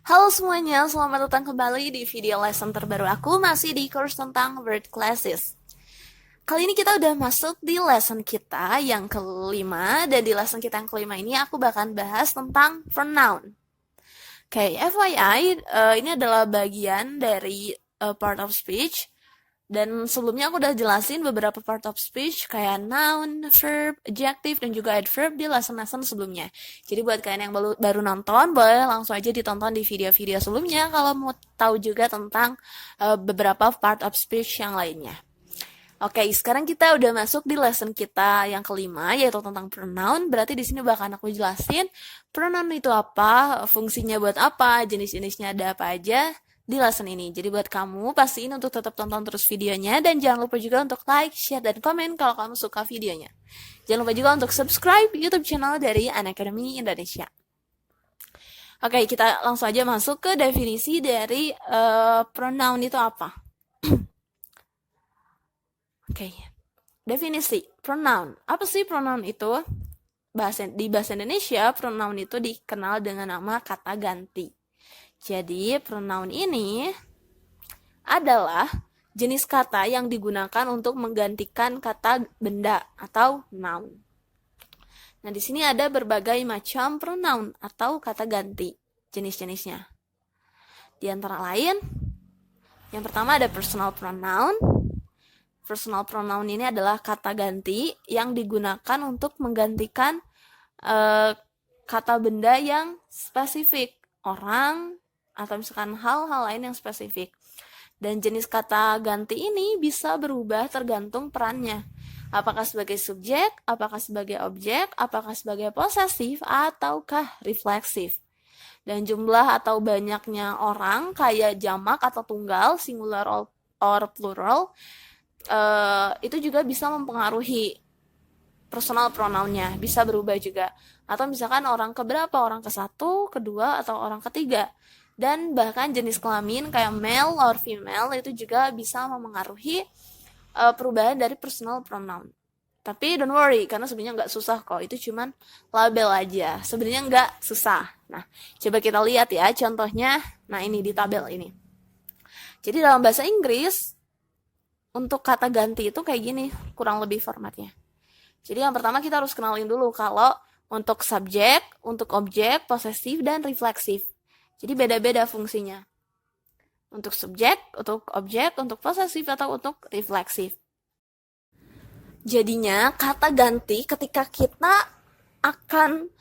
Halo semuanya, selamat datang kembali di video lesson terbaru aku masih di course tentang word classes. Kali ini kita udah masuk di lesson kita yang kelima, dan di lesson kita yang kelima ini aku bakalan bahas tentang pronoun. Oke, FYI, ini adalah bagian dari part of speech. Dan sebelumnya aku udah jelasin beberapa part of speech kayak noun, verb, adjective, dan juga adverb di lesson-lesson sebelumnya. Jadi buat kalian yang baru nonton, boleh langsung aja ditonton di video-video sebelumnya kalau mau tahu juga tentang beberapa part of speech yang lainnya. Oke, sekarang kita udah masuk di lesson kita yang kelima, yaitu tentang pronoun. Berarti di sini bakal aku jelasin pronoun itu apa, fungsinya buat apa, jenis-jenisnya ada apa aja di lesson ini. Jadi buat kamu, pastiin untuk tetap tonton terus videonya, dan jangan lupa juga untuk like, share, dan komen kalau kamu suka videonya. Jangan lupa juga untuk subscribe YouTube channel dari Unacademy Indonesia. Oke, kita langsung aja masuk ke definisi dari pronoun itu apa. Oke, definisi pronoun. Apa sih pronoun itu? Di bahasa Indonesia, pronoun itu dikenal dengan nama kata ganti. Jadi, pronoun ini adalah jenis kata yang digunakan untuk menggantikan kata benda atau noun. Nah, di sini ada berbagai macam pronoun atau kata ganti, jenis-jenisnya. Di antara lain, yang pertama ada personal pronoun. Personal pronoun ini adalah kata ganti yang digunakan untuk menggantikan kata benda yang spesifik, orang, atau misalkan hal-hal lain yang spesifik. Dan jenis kata ganti ini bisa berubah tergantung perannya. Apakah sebagai subjek, apakah sebagai objek, apakah sebagai posesif, ataukah refleksif. Dan jumlah atau banyaknya orang, kayak jamak atau tunggal, singular or plural, itu juga bisa mempengaruhi personal pronounnya, bisa berubah juga. Atau misalkan orang keberapa, orang ke satu, kedua, atau orang ketiga. Dan bahkan jenis kelamin kayak male or female itu juga bisa memengaruhi perubahan dari personal pronoun. Tapi don't worry, karena sebenarnya nggak susah kok. Itu cuman label aja. Sebenarnya nggak susah. Nah, coba kita lihat ya contohnya. Nah, ini di tabel ini. Jadi dalam bahasa Inggris, untuk kata ganti itu kayak gini, kurang lebih formatnya. Jadi yang pertama kita harus kenalin dulu kalau untuk subjek, untuk objek, posesif, dan refleksif. Jadi beda-beda fungsinya. Untuk subjek, untuk objek, untuk posesif, atau untuk refleksif. Jadinya kata ganti ketika kita akan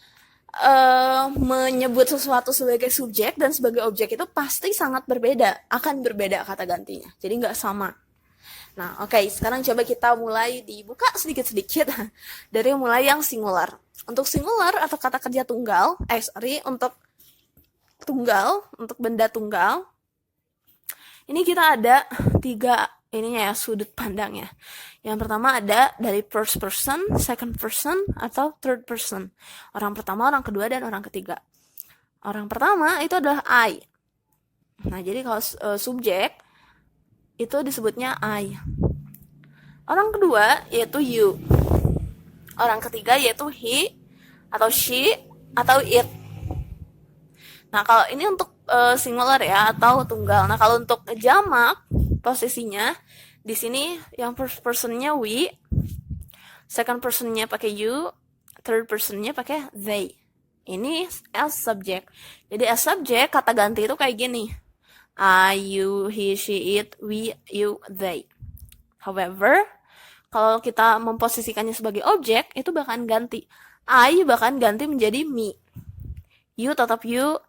menyebut sesuatu sebagai subjek dan sebagai objek itu pasti sangat berbeda. Akan berbeda kata gantinya. Jadi nggak sama. Nah, oke, sekarang coba kita mulai dibuka sedikit-sedikit dari mulai yang singular. Untuk singular atau kata kerja tunggal, untuk tunggal, untuk benda tunggal, ini kita ada 3 ininya ya, sudut pandangnya. Yang pertama ada dari first person, second person, atau third person. Orang pertama, orang kedua, dan orang ketiga. Orang pertama itu adalah I. Nah, jadi kalau subjek itu disebutnya I. Orang kedua yaitu you. Orang ketiga yaitu he, atau she, atau it. Nah, kalau ini untuk singular ya, atau tunggal. Nah, kalau untuk jamak, posisinya di sini yang first personnya we, second personnya pakai you, third personnya pakai they. Ini as subject. Jadi as subject, kata ganti itu kayak gini. I, you, he, she, it, we, you, they. However, kalau kita memposisikannya sebagai objek, itu bahkan ganti. I bahkan ganti menjadi me. You tetap you.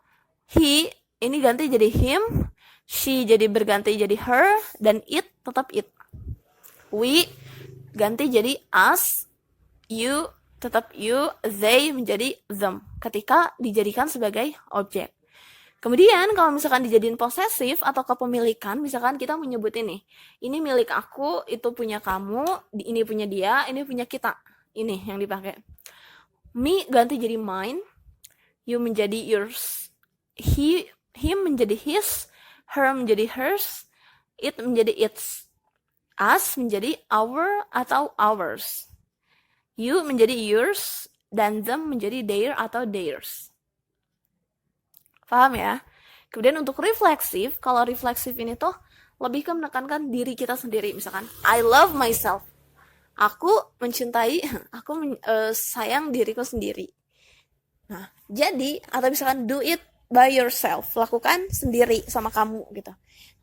He ini ganti jadi him. She jadi berganti jadi her. Dan it tetap it. We ganti jadi us. You tetap you. They menjadi them ketika dijadikan sebagai objek. Kemudian kalau misalkan dijadiin posesif atau kepemilikan, misalkan kita menyebut ini milik aku, itu punya kamu, ini punya dia, ini punya kita. Ini yang dipakai. Me ganti jadi mine, you menjadi yours, him menjadi his, her menjadi hers, it menjadi its, us menjadi our atau ours, you menjadi yours, dan them menjadi their atau theirs. Paham ya? Kemudian untuk refleksif, kalau refleksif ini tuh lebih ke menekankan diri kita sendiri. Misalkan, I love myself. Aku mencintai, sayang diriku sendiri. Nah, jadi, atau misalkan do it by yourself. Lakukan sendiri sama kamu gitu.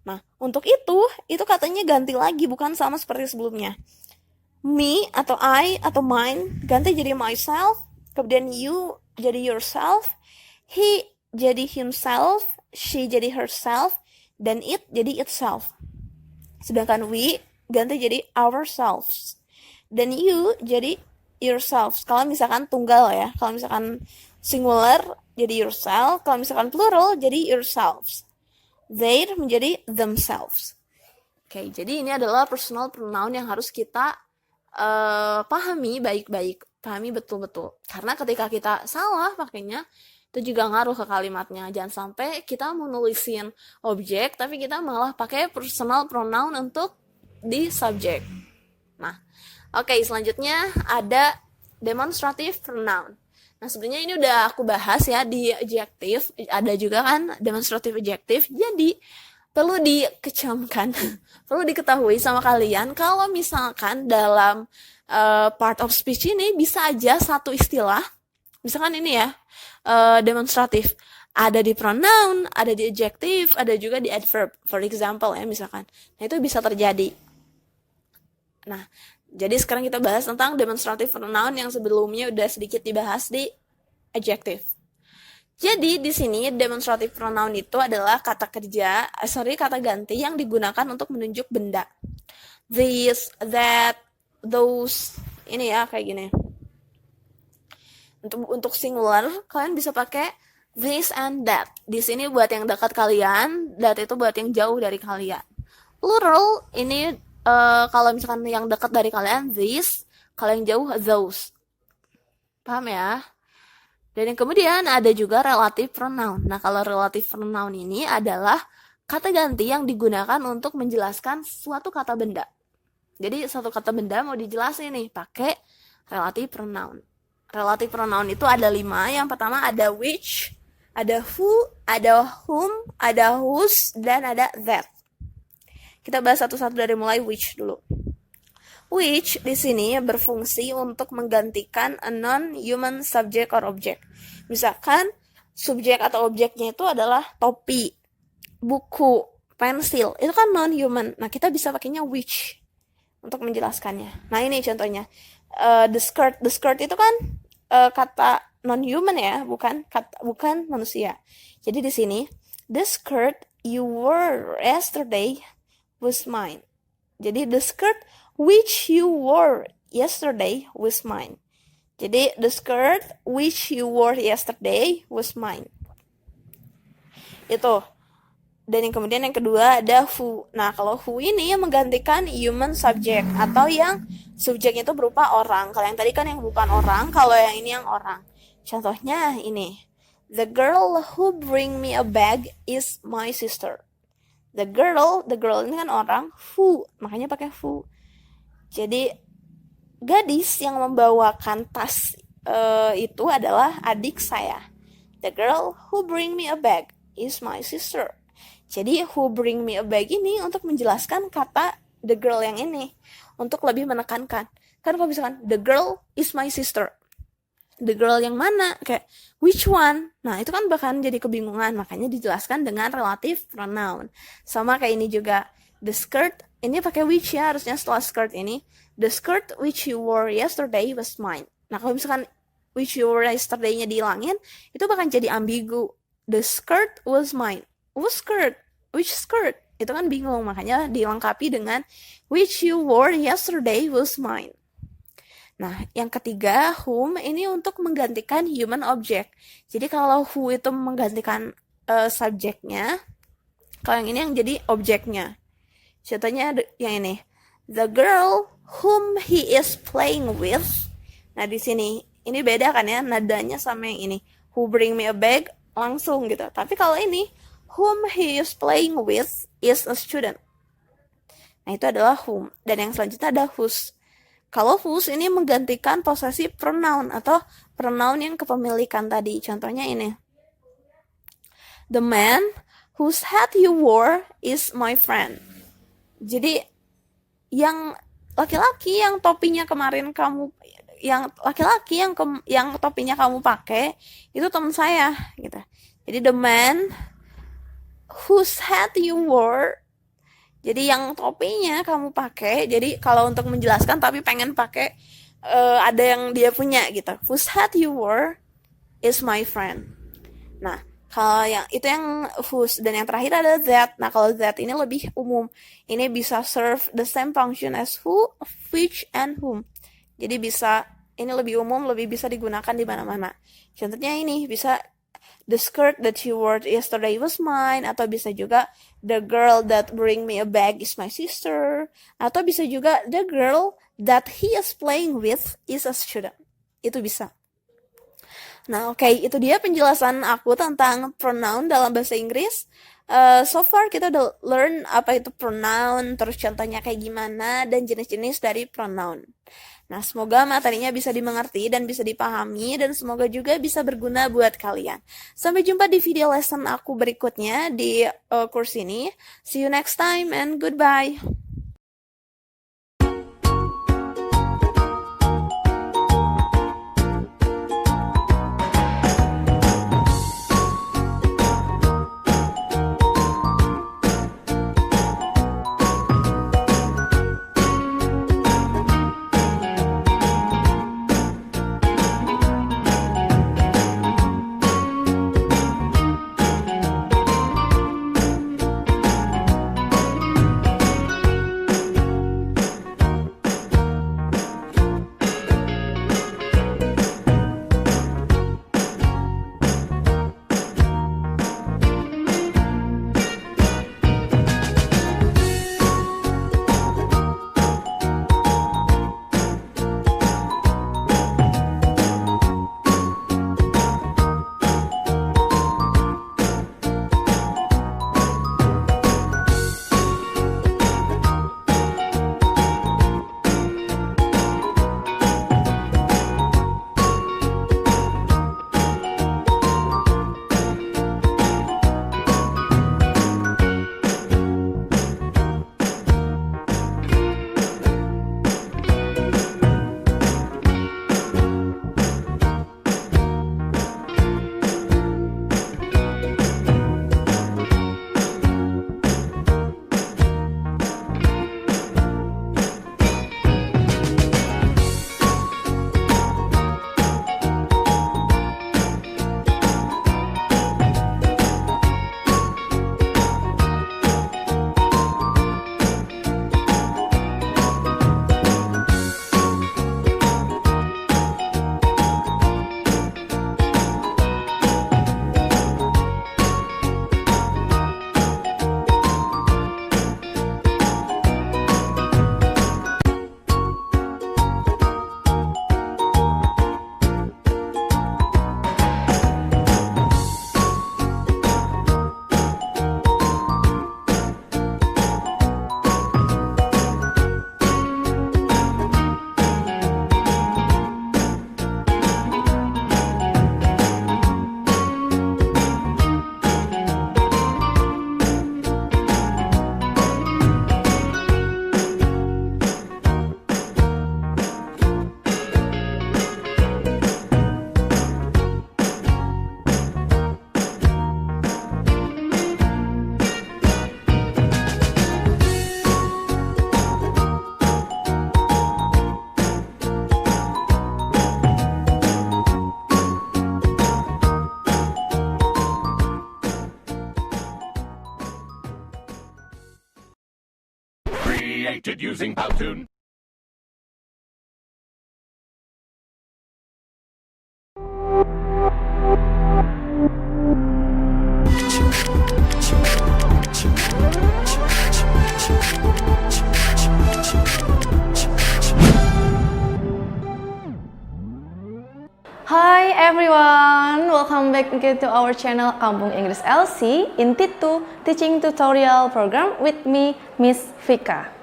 Nah, untuk itu katanya ganti lagi, bukan sama seperti sebelumnya. Me atau I atau mine ganti jadi myself. Kemudian you jadi yourself. He jadi himself. She jadi herself. Dan it jadi itself. Sedangkan we ganti jadi ourselves. Dan you jadi yourselves. Kalau misalkan tunggal ya. Kalau misalkan singular jadi yourself. Kalau misalkan plural jadi yourselves. They menjadi themselves. Oke, jadi ini adalah personal pronoun yang harus kita pahami baik-baik. Pahami betul-betul. Karena ketika kita salah pakainya, itu juga ngaruh ke kalimatnya. Jangan sampai kita mau nulisin objek, tapi kita malah pakai personal pronoun untuk di subjek. Nah, oke, selanjutnya ada demonstrative pronoun. Nah, sebenarnya ini udah aku bahas ya di adjective. Ada juga kan demonstrative adjective. Jadi, perlu dikecamkan, perlu diketahui sama kalian kalau misalkan dalam part of speech ini bisa aja satu istilah, misalkan ini ya, demonstratif, ada di pronoun, ada di adjective, ada juga di adverb, for example ya misalkan. Nah, itu bisa terjadi. Nah, jadi sekarang kita bahas tentang demonstrative pronoun yang sebelumnya udah sedikit dibahas di adjective. Jadi di sini demonstrative pronoun itu adalah kata ganti yang digunakan untuk menunjuk benda. This, that, those, ini ya kayak gini. Untuk singular kalian bisa pakai this and that. Di sini buat yang dekat kalian, that itu buat yang jauh dari kalian. Plural ini kalau misalkan yang dekat dari kalian this, kalau yang jauh those. Paham ya? Dan yang kemudian ada juga relative pronoun. Nah, kalau relative pronoun ini adalah kata ganti yang digunakan untuk menjelaskan suatu kata benda. Jadi suatu kata benda mau dijelasin nih pakai relative pronoun. Relative pronoun itu ada 5. Yang pertama ada which, ada who, ada whom, ada whose, dan ada that. Kita bahas satu-satu dari mulai which dulu. Which di sini berfungsi untuk menggantikan a non-human subject or object. Misalkan subjek atau objeknya itu adalah topi, buku, pensil. Itu kan non-human. Nah, kita bisa pakainya which untuk menjelaskannya. Nah, ini contohnya. The skirt itu kan kata non-human ya, bukan manusia. Jadi di sini the skirt you wore yesterday was mine. Jadi the skirt which you wore yesterday was mine. Jadi the skirt which you wore yesterday was mine. Itu. Dan yang kemudian yang kedua ada who. Nah, kalau who ini menggantikan human subject atau yang subjeknya itu berupa orang. Kalau yang tadi kan yang bukan orang, kalau yang ini yang orang. Contohnya ini. The girl who bring me a bag is my sister. The girl ini kan orang, who, makanya pakai who. Jadi gadis yang membawakan tas itu adalah adik saya. The girl who bring me a bag is my sister. Jadi who bring me a bag ini untuk menjelaskan kata the girl yang ini, untuk lebih menekankan. Kan kalau misalkan the girl is my sister, the girl yang mana, kayak which one, nah itu kan bahkan jadi kebingungan, makanya dijelaskan dengan relative pronoun. Sama kayak ini juga, the skirt ini pakai which ya, harusnya setelah skirt ini, the skirt which you wore yesterday was mine. Nah, kalau misalkan which you wore yesterday-nya dihilangin, itu bakal jadi ambigu. The skirt was mine. Whose skirt? Which skirt? Itu kan bingung, makanya dilengkapi dengan which you wore yesterday was mine. Nah, yang ketiga, whom ini untuk menggantikan human object. Jadi kalau who itu menggantikan subjeknya, kalau yang ini yang jadi objeknya. Contohnya yang ini, the girl whom he is playing with. Nah, di sini ini beda kan ya, nadanya sama yang ini. Who bring me a bag langsung gitu. Tapi kalau ini, whom he is playing with is a student. Nah, itu adalah whom. Dan yang selanjutnya ada whose. Kalau whose ini menggantikan posesif pronoun atau pronoun yang kepemilikan tadi. Contohnya ini. The man Whose hat you wore is my friend. Jadi yang laki-laki yang topinya kemarin kamu, yang laki-laki yang topinya kamu pakai itu teman saya gitu. Jadi the man whose hat you wore, jadi yang topinya kamu pakai. Jadi kalau untuk menjelaskan tapi pengen pakai ada yang dia punya gitu. Whose hat you wore is my friend. Nah, kalau yang itu yang whose, dan yang terakhir ada that. Nah, kalau that ini lebih umum. Ini bisa serve the same function as who, which, and whom. Jadi bisa, ini lebih umum, lebih bisa digunakan di mana-mana. Contohnya ini bisa the skirt that you wore yesterday was mine, atau bisa juga the girl that bring me a bag is my sister, atau bisa juga the girl that he is playing with is a student. Itu bisa. Nah, oke, itu dia penjelasan aku tentang pronoun dalam bahasa Inggris. So far kita udah learn apa itu pronoun, terus contohnya kayak gimana, dan jenis-jenis dari pronoun. Nah, semoga materinya bisa dimengerti dan bisa dipahami, dan semoga juga bisa berguna buat kalian. Sampai jumpa di video lesson aku berikutnya di course ini. See you next time and goodbye. Created using Powtoon. Hi everyone, welcome back again to our channel Kampung English LC in T2 Teaching Tutorial Program with me, Miss Vika.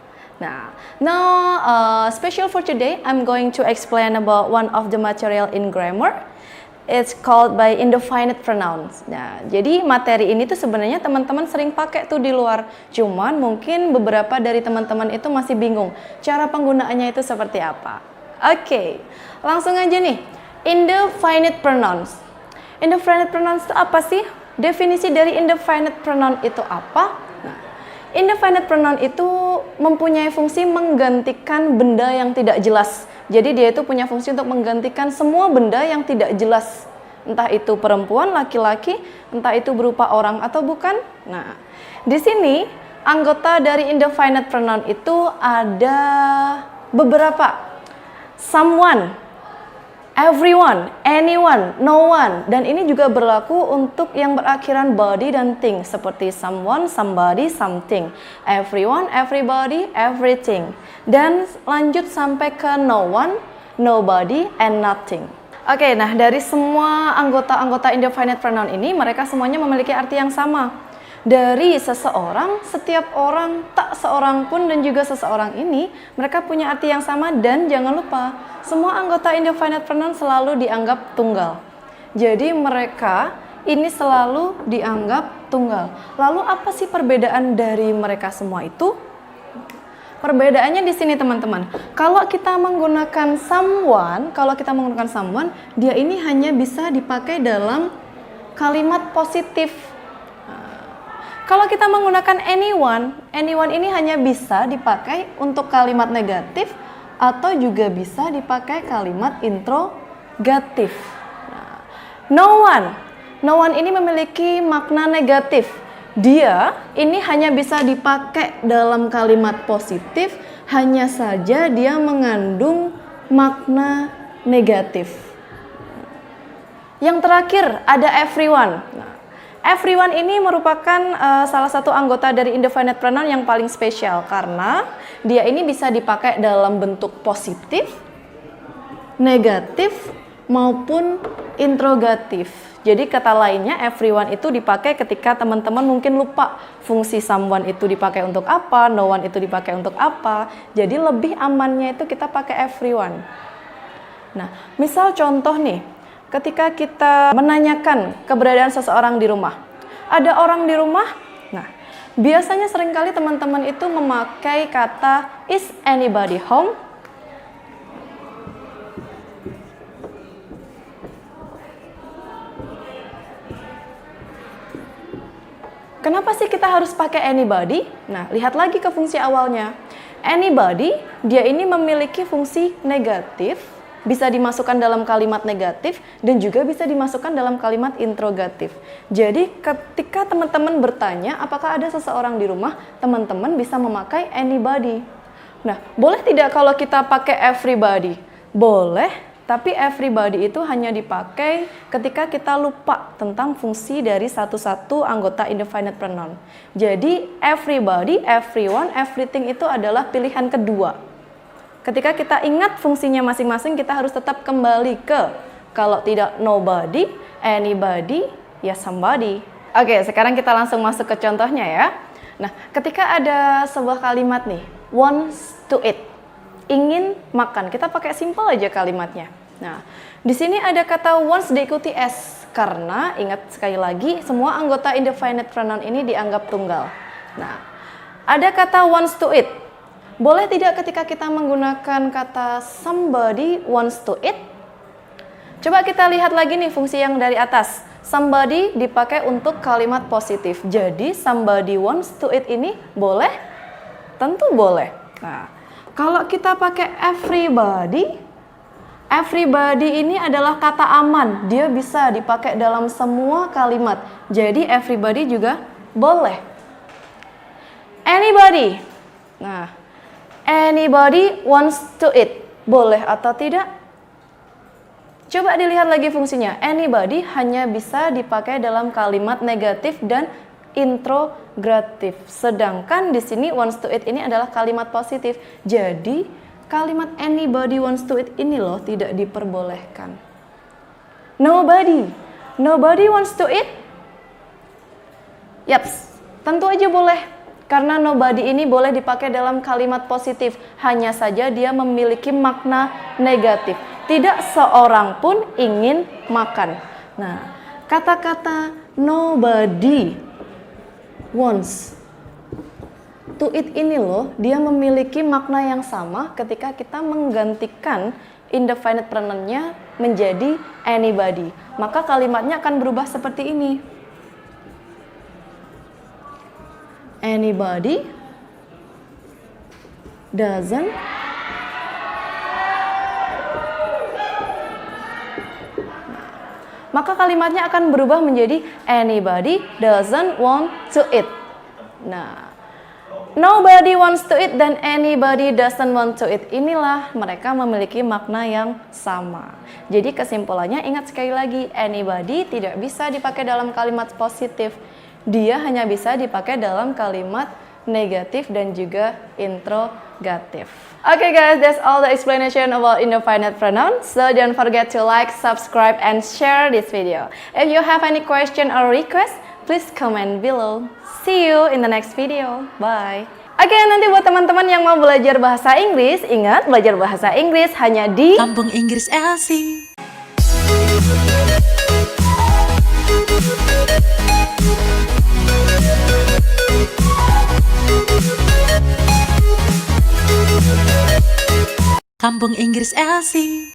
Now, special for today, I'm going to explain about one of the material in grammar. It's called by indefinite pronouns. Nah, jadi materi ini tuh sebenarnya teman-teman sering pakai tuh di luar. Cuman mungkin beberapa dari teman-teman itu masih bingung cara penggunaannya itu seperti apa. Oke, langsung aja nih. Indefinite pronouns. Indefinite pronouns itu apa sih? Definisi dari indefinite pronoun itu apa? Nah, indefinite pronoun itu mempunyai fungsi menggantikan benda yang tidak jelas. Jadi dia itu punya fungsi untuk menggantikan semua benda yang tidak jelas. Entah itu perempuan, laki-laki, entah itu berupa orang atau bukan. Nah, di sini anggota dari indefinite pronoun itu ada beberapa. Someone, everyone, anyone, no one. Dan ini juga berlaku untuk yang berakhiran body dan thing. Seperti someone, somebody, something. Everyone, everybody, everything. Dan lanjut sampai ke no one, nobody, and nothing. Oke, nah dari semua anggota-anggota indefinite pronoun ini, mereka semuanya memiliki arti yang sama. Dari seseorang, setiap orang, tak seorang pun, dan juga seseorang ini, mereka punya arti yang sama. Dan jangan lupa, semua anggota indefinite pronoun selalu dianggap tunggal. Jadi mereka ini selalu dianggap tunggal. Lalu apa sih perbedaan dari mereka semua itu? Perbedaannya di sini teman-teman. Kalau kita menggunakan someone, dia ini hanya bisa dipakai dalam kalimat positif. Kalau kita menggunakan anyone ini hanya bisa dipakai untuk kalimat negatif atau juga bisa dipakai kalimat interrogatif. No one ini memiliki makna negatif. Dia ini hanya bisa dipakai dalam kalimat positif, hanya saja dia mengandung makna negatif. Yang terakhir ada everyone. Everyone ini merupakan salah satu anggota dari indefinite pronoun yang paling spesial karena dia ini bisa dipakai dalam bentuk positif, negatif, maupun interrogatif. Jadi kata lainnya everyone itu dipakai ketika teman-teman mungkin lupa fungsi someone itu dipakai untuk apa, no one itu dipakai untuk apa. Jadi lebih amannya itu kita pakai everyone. Nah, misal contoh nih, ketika kita menanyakan keberadaan seseorang di rumah. Ada orang di rumah? Nah, biasanya seringkali teman-teman itu memakai kata is anybody home? Kenapa sih kita harus pakai anybody? Nah, lihat lagi ke fungsi awalnya. Anybody, dia ini memiliki fungsi negatif, bisa dimasukkan dalam kalimat negatif, dan juga bisa dimasukkan dalam kalimat interrogatif. Jadi, ketika teman-teman bertanya, apakah ada seseorang di rumah, teman-teman bisa memakai anybody. Nah, boleh tidak kalau kita pakai everybody? Boleh. Tapi everybody itu hanya dipakai ketika kita lupa tentang fungsi dari satu-satu anggota indefinite pronoun. Jadi everybody, everyone, everything itu adalah pilihan kedua. Ketika kita ingat fungsinya masing-masing, kita harus tetap kembali ke kalau tidak nobody, anybody, ya somebody. Oke, sekarang kita langsung masuk ke contohnya ya. Nah, ketika ada sebuah kalimat nih, wants to eat. Ingin makan, kita pakai simple aja kalimatnya. Nah, di sini ada kata wants diikuti s karena ingat sekali lagi semua anggota indefinite pronoun ini dianggap tunggal. Nah, ada kata wants to eat. Boleh tidak ketika kita menggunakan kata somebody wants to eat? Coba kita lihat lagi nih fungsi yang dari atas. Somebody dipakai untuk kalimat positif. Jadi somebody wants to eat ini boleh? Tentu boleh. Nah, kalau kita pakai everybody, everybody ini adalah kata aman. Dia bisa dipakai dalam semua kalimat. Jadi everybody juga boleh. Anybody. Nah, anybody wants to eat. Boleh atau tidak? Coba dilihat lagi fungsinya. Anybody hanya bisa dipakai dalam kalimat negatif dan interrogatif. Sedangkan di sini wants to eat ini adalah kalimat positif. Jadi kalimat anybody wants to eat ini loh tidak diperbolehkan. Nobody wants to eat? Yaps, tentu aja boleh. Karena nobody ini boleh dipakai dalam kalimat positif. Hanya saja dia memiliki makna negatif. Tidak seorang pun ingin makan. Nah, kata-kata nobody wants to eat ini loh, dia memiliki makna yang sama ketika kita menggantikan indefinite pronoun-nya menjadi anybody. Maka kalimatnya akan berubah seperti ini. Anybody doesn't maka kalimatnya akan berubah menjadi anybody doesn't want to eat. Nah, nobody wants to eat dan anybody doesn't want to eat. Inilah mereka memiliki makna yang sama. Jadi kesimpulannya ingat sekali lagi, anybody tidak bisa dipakai dalam kalimat positif. Dia hanya bisa dipakai dalam kalimat negatif dan juga interrogatif. Okay guys, that's all the explanation about indefinite pronouns. So don't forget to like, subscribe, and share this video. If you have any question or request, please comment below. See you in the next video. Bye. Oke, nanti buat teman-teman yang mau belajar bahasa Inggris, ingat belajar bahasa Inggris hanya di Kampung Inggris Elsie. Kampung Inggris Elsie.